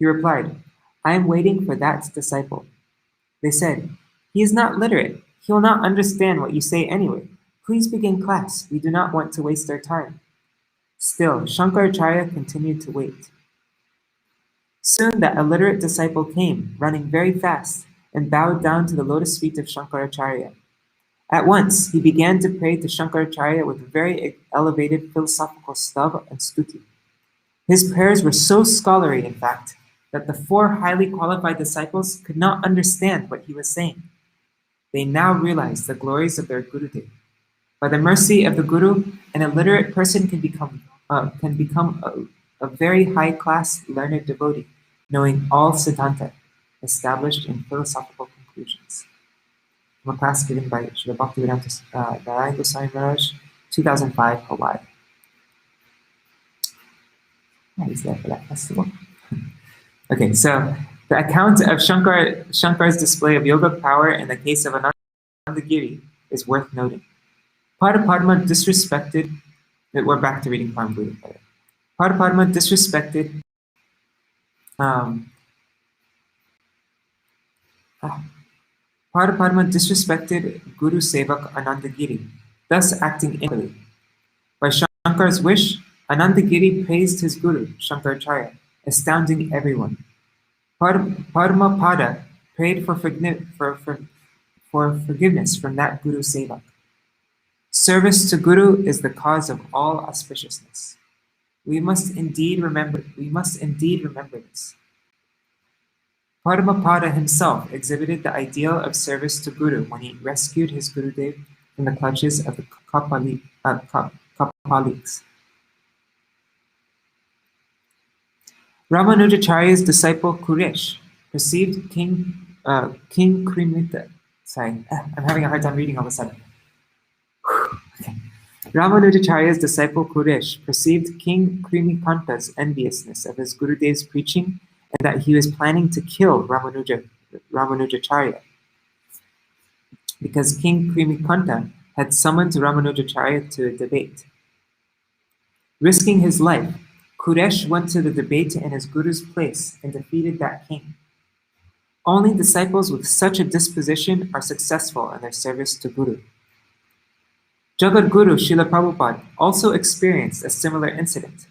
He replied, "I am waiting for that disciple." They said, "He is not literate. He will not understand what you say anyway. Please begin class. We do not want to waste our time." Still, Shankaracharya continued to wait. Soon that illiterate disciple came, running very fast, and bowed down to the lotus feet of Shankaracharya. At once, he began to pray to Shankaracharya with very elevated philosophical stuv and stuti. His prayers were so scholarly, in fact, that the four highly qualified disciples could not understand what he was saying. They now realized the glories of their Gurudev. By the mercy of the Guru, an illiterate person can become a very high-class learned devotee, knowing all Siddhanta, established in philosophical conclusions. From a class given by Śrīla Bhakti-vedanta Gosvāmī Mahārāja, 2005, Hawaii. I was there for that festival. Okay, so the account of Shankar's display of yogic power in the case of Anandagiri is worth noting. Prabhupāda disrespected, we're back to reading Parama Gurudeva. Prabhupāda disrespected Guru Sevak Anandagiri, thus acting immoderately. By Shankar's wish, Anandagiri praised his Guru, Shankaracharya, astounding everyone. Prabhupāda prayed for forgiveness from that Guru Sevak. Service to Guru is the cause of all auspiciousness. We must indeed remember this. Prabhupada himself exhibited the ideal of service to Guru when he rescued his Gurudev from the clutches of the Kapaliks. Ramanujacharya's disciple Kuresh perceived King Krimita. Sorry, I'm having a hard time reading all of a sudden. Okay. Ramanujacharya's disciple Kuresh perceived King Krimikanta's enviousness of his Gurudev's preaching and that he was planning to kill Ramanujacharya because King Krimikanta had summoned Ramanujacharya to a debate. Risking his life, Kuresh went to the debate in his Guru's place and defeated that king. Only disciples with such a disposition are successful in their service to Guru. Jagat Guru Śrīla Prabhupāda also experienced a similar incident.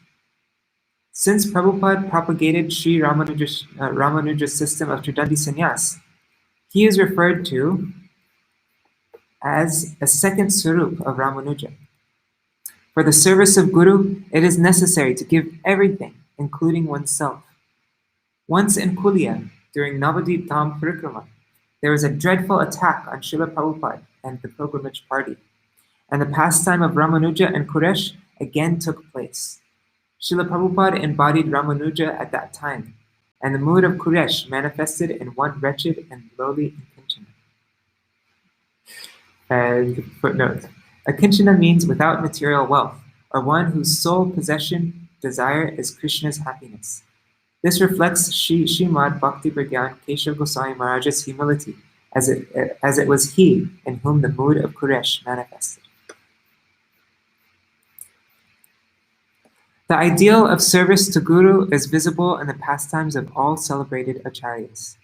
Since Prabhupada propagated Śrī Ramanuja's system of Tridandi Sannyas, he is referred to as a second Svarūpa of Ramanuja. For the service of Guru, it is necessary to give everything, including oneself. Once in Kulia, during Navadvip Dham Parikrama, there was a dreadful attack on Śrīla Prabhupada and the pilgrimage party, and the pastime of Ramanuja and Kuresh again took place. Śrīla Prabhupada embodied Ramanuja at that time, and the mood of Kuresh manifested in one wretched and lowly Akinchana. And footnote, Akinchana means without material wealth, or one whose sole possession, desire is Krishna's happiness. This reflects Śrīmad Bhakti Prajñāna Keśava Gosvāmī Mahārāja's humility, as it was he in whom the mood of Kuresh manifested. The ideal of service to Guru is visible in the pastimes of all celebrated acharyas.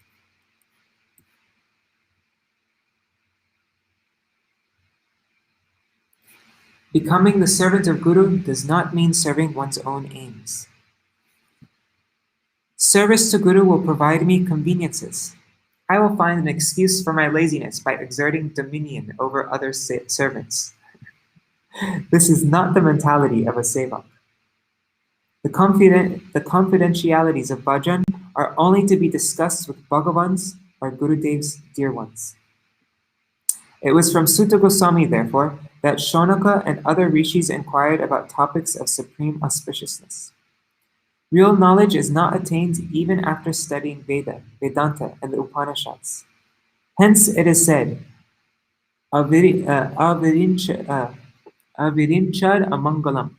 Becoming the servant of Guru does not mean serving one's own aims. Service to Guru will provide me conveniences. I will find an excuse for my laziness by exerting dominion over other servants. This is not the mentality of a sevak. The confidentialities of bhajan are only to be discussed with Bhagavans or Gurudev's dear ones. It was from Sutta Goswami, therefore, that Shonaka and other rishis inquired about topics of supreme auspiciousness. Real knowledge is not attained even after studying Vedanta, and the Upanishads. Hence it is said, avirinchad amangalam.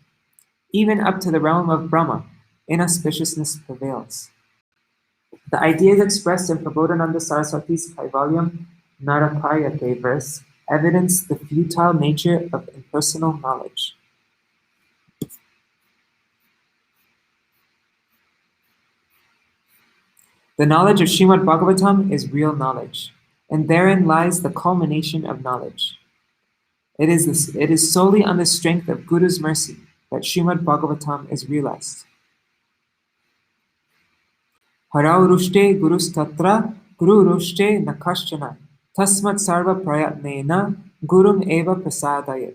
Even up to the realm of Brahma, inauspiciousness prevails. The ideas expressed in Prabodhananda Sarasvati's Kaivalyam Narakayate verse evidence the futile nature of impersonal knowledge. The knowledge of Śrīmad Bhagavatam is real knowledge, and therein lies the culmination of knowledge. It is solely on the strength of Guru's mercy that Śrīmad Bhagavatam is realized. Harau rushte gurustatra guru rushte nakashchana tasmat sarva prayatnena gurum eva prasadayat.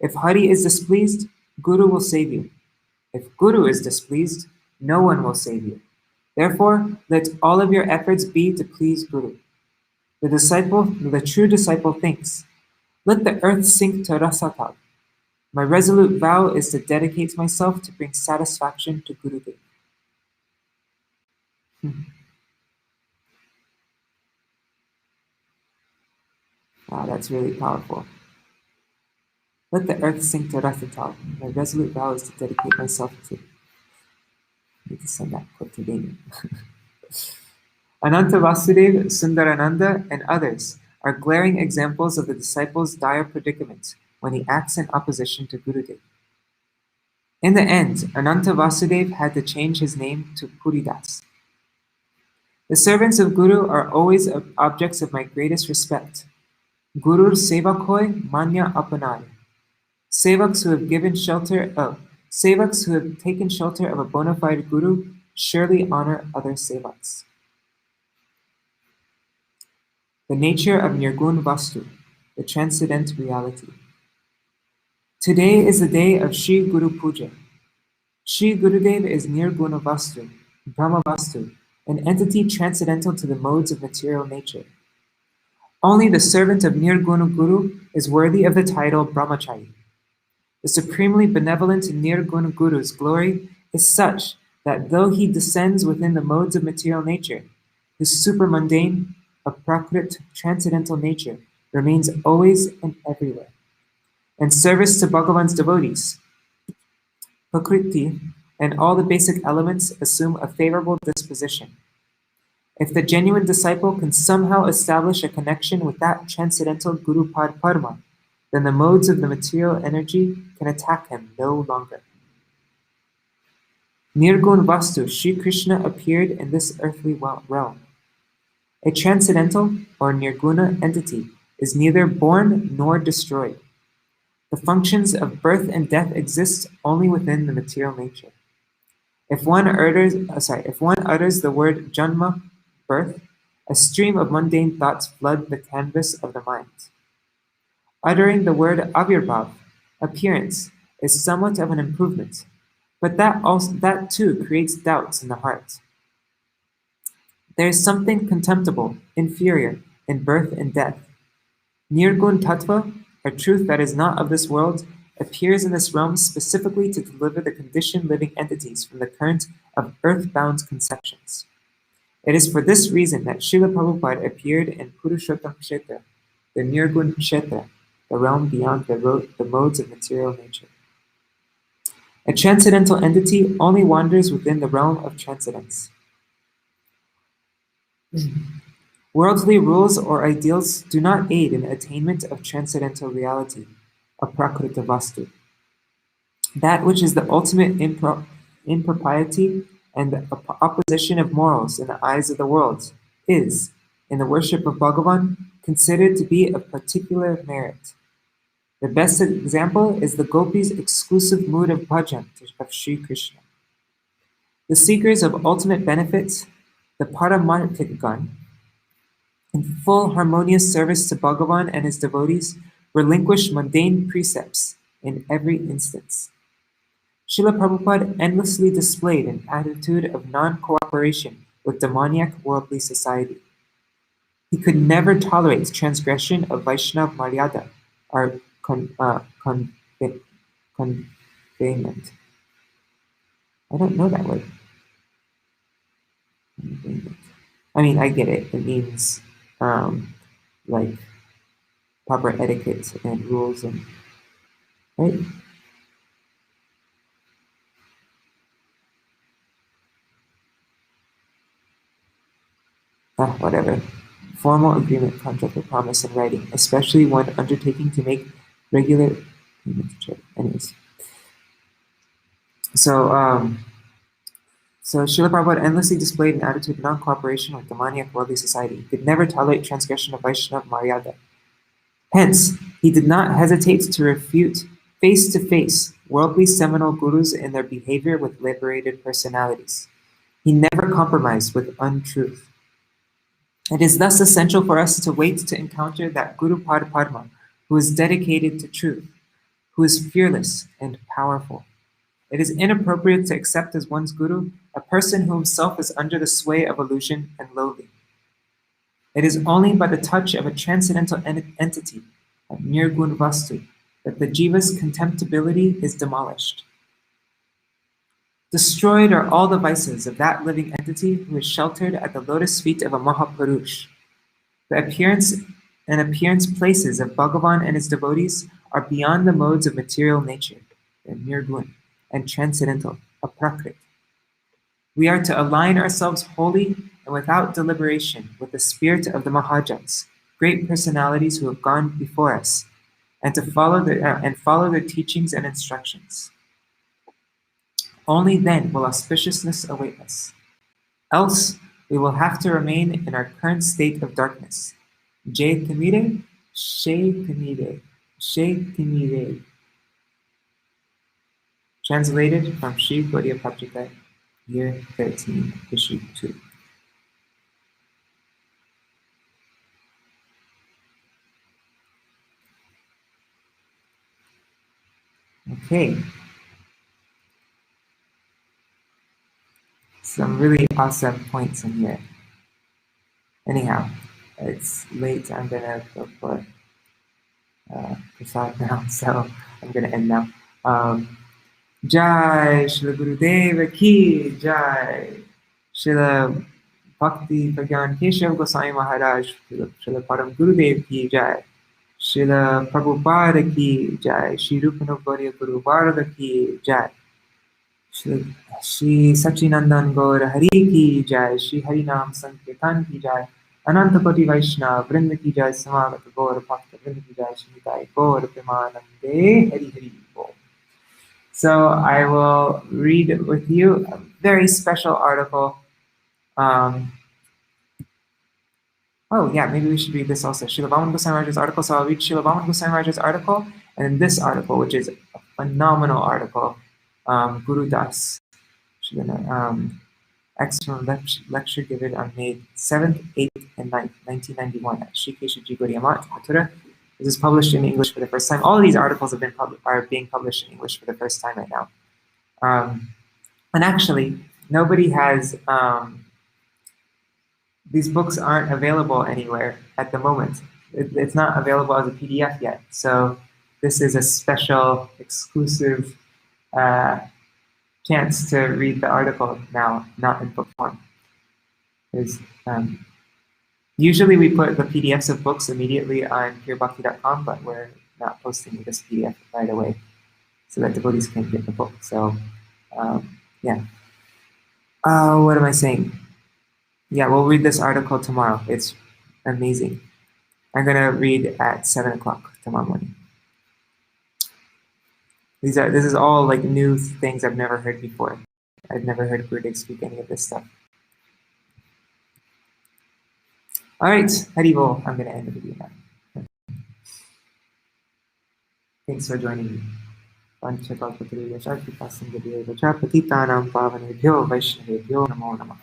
If Hari is displeased, Guru will save you. If Guru is displeased, no one will save you. Therefore, let all of your efforts be to please Guru. The true disciple thinks, let the earth sink to Rasatal. My resolute vow is to dedicate myself to bring satisfaction to Gurudev. Wow, that's really powerful. Let the earth sink to Rasatal. My resolute vow is to dedicate myself to... I need to send that quote to Damien. Ananta Vasudev, Sundarananda, and others are glaring examples of the disciple's dire predicament when he acts in opposition to Gurudev. In the end, Ananta Vasudev had to change his name to Puridas. The servants of Guru are always objects of my greatest respect. Gurur sevakoi manya apanai. Sevaks who have taken shelter of a bona fide Guru surely honor other sevaks. The nature of Nirgun Vastu, the transcendent reality. Today is the day of Śrī Guru-pūjā. Śrī Gurudev is Nirguna Vastu, Brahma Vastu, an entity transcendental to the modes of material nature. Only the servant of Nirguna Guru is worthy of the title Brahmachari. The supremely benevolent Nirguna Guru's glory is such that though he descends within the modes of material nature, his supermundane, aprakrit, transcendental nature remains always and everywhere. In service to Bhagavan's devotees, prakriti and all the basic elements assume a favorable disposition. If the genuine disciple can somehow establish a connection with that transcendental Guru-pad Parma, then the modes of the material energy can attack him no longer. Nirgun Vastu, Sri Krishna appeared in this earthly realm. A transcendental or nirguna entity is neither born nor destroyed. The functions of birth and death exist only within the material nature. If one utters the word janma, birth, a stream of mundane thoughts flood the canvas of the mind. Uttering the word avirbhav, appearance, is somewhat of an improvement, but that too creates doubts in the heart. There is something contemptible, inferior, in birth and death. Nirgun tattva, a truth that is not of this world, appears in this realm specifically to deliver the conditioned living entities from the current of earth-bound conceptions. It is for this reason that Śrīla Prabhupāda appeared in Purushottam Kshetra, the Nirgun Kshetra, the realm beyond the modes of material nature. A transcendental entity only wanders within the realm of transcendence. Worldly rules or ideals do not aid in the attainment of transcendental reality, aprakrita vastu. That which is the ultimate impropriety and the opposition of morals in the eyes of the world is, in the worship of Bhagavan, considered to be of particular merit. The best example is the gopis' exclusive mood of bhajan of Sri Krishna. The seekers of ultimate benefits, the Paramarthikgan, in full harmonious service to Bhagavan and his devotees, relinquish mundane precepts in every instance. Śrīla Prabhupāda endlessly displayed an attitude of non-cooperation with demoniac worldly society. He could never tolerate transgression of Vaishnava Maryada, or conveyment. I don't know that word. I mean, I get it. It means like proper etiquette and rules, and right. Whatever. Formal agreement, contract, or promise in writing, especially when undertaking to make regular payments. Anyways. So Śrīla Prabhupāda endlessly displayed an attitude of non-cooperation with demoniac worldly society. He could never tolerate transgression of Vaishnava Maryada. Hence, he did not hesitate to refute face-to-face worldly seminal gurus in their behavior with liberated personalities. He never compromised with untruth. It is thus essential for us to wait to encounter that Guru-pad Padma who is dedicated to truth, who is fearless and powerful. It is inappropriate to accept as one's guru a person who himself is under the sway of illusion and lowly. It is only by the touch of a transcendental entity, a nirgun vastu, that the jiva's contemptibility is demolished. Destroyed are all the vices of that living entity who is sheltered at the lotus feet of a Mahapurush. The appearance places of Bhagavan and his devotees are beyond the modes of material nature, the nirgun, and transcendental, aprakrit. We are to align ourselves wholly and without deliberation with the spirit of the Mahārājas, great personalities who have gone before us, and to follow their teachings and instructions. Only then will auspiciousness await us. Else, we will have to remain in our current state of darkness. Jai Timire, She Timire, She Timire. Translated from Śrī Gurudeva, year 13, issue 2. Okay. some really awesome points in here. Anyhow, it's late. I'm gonna go for prasad now, so I'm gonna end now. Jai Śrīla Gurudeva ki Jai. Śrīla Bhakti Prajñāna Keśava Gosvāmī Mahārāja, Śrīla Param Gurudev ki Jai. Śrīla Prabhupāda ki Jai. Śrī Guru-pūjā ki Jai. Śrī Sachinandan Gaur Hari ki Jai. Śrī Harinam Sankirtan ki Jai. Ananta Koti Vaishnava Vrinda ki Jai. Samagata Gaur Bhakta Vrinda ki Jai. Śrīmad Gaur Premanande Hari Hari Bol. So I will read with you a very special article. Oh yeah, maybe we should read this also. Śrīla Vāman Gosvāmī Mahārāja's article. So I'll read Śrīla Vāman Gosvāmī Mahārāja's article, and then this article, which is a phenomenal article, Guru Das. Excellent lecture given on May 7th, 8th, and 9th, 1991 at Śrī Ṭhākura. This is published in English for the first time. All of these articles have been are being published in English for the first time right now. And actually, nobody has, these books aren't available anywhere at the moment. It's not available as a PDF yet. So this is a special, exclusive chance to read the article now, not in book form. Usually we put the PDFs of books immediately on purebhakti.com, but we're not posting this PDF right away so that devotees can get the book. So, yeah. What am I saying? Yeah, we'll read this article tomorrow. It's amazing. I'm going to read at 7 o'clock tomorrow morning. This is all like new things I've never heard before. I've never heard Gurudev speak any of this stuff. All right, Haribol, I'm going to end the video now. Thanks for joining me. Patitanam pavanebhyo vaishnavebhyo namo namah.